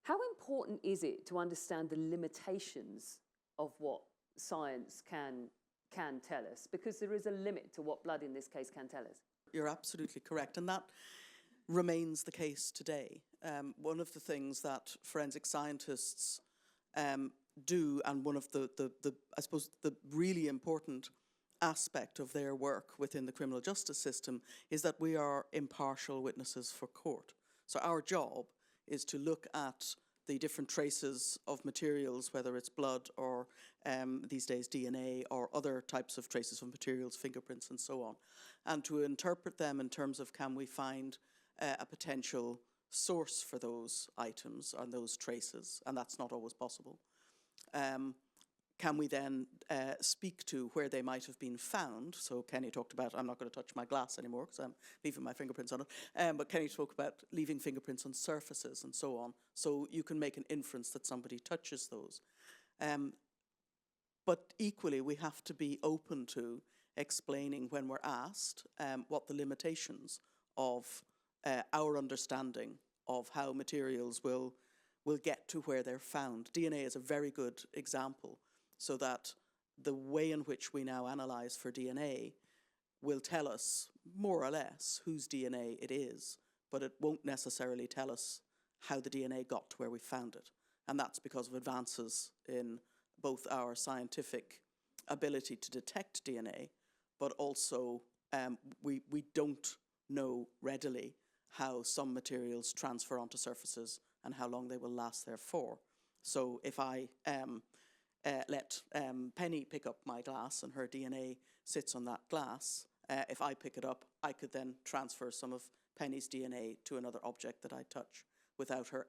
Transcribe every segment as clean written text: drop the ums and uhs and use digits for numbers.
How important is it to understand the limitations of what science can tell us? Because there is a limit to what blood in this case can tell us. You're absolutely correct, and that remains the case today. One of the things that forensic scientists do, and one of the I suppose the really important aspect of their work within the criminal justice system, is that we are impartial witnesses for court. So our job is to look at the different traces of materials, whether it's blood or these days DNA or other types of traces of materials, fingerprints and so on, and to interpret them in terms of, can we find a potential source for those items and those traces, and that's not always possible. Can we then speak to where they might have been found? So Kenny talked about, I'm not going to touch my glass anymore because I'm leaving my fingerprints on it, but Kenny talked about leaving fingerprints on surfaces and so on. So you can make an inference that somebody touches those. But equally, we have to be open to explaining, when we're asked, what the limitations of our understanding of how materials will get to where they're found. DNA is a very good example, so that the way in which we now analyse for DNA will tell us more or less whose DNA it is, but it won't necessarily tell us how the DNA got to where we found it. And that's because of advances in both our scientific ability to detect DNA, but also we don't know readily how some materials transfer onto surfaces and how long they will last there for. So if I let Penny pick up my glass and her DNA sits on that glass, if I pick it up, I could then transfer some of Penny's DNA to another object that I touch without her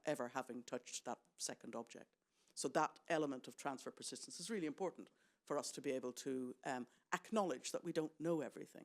ever having touched that second object. So that element of transfer persistence is really important for us to be able to acknowledge that we don't know everything.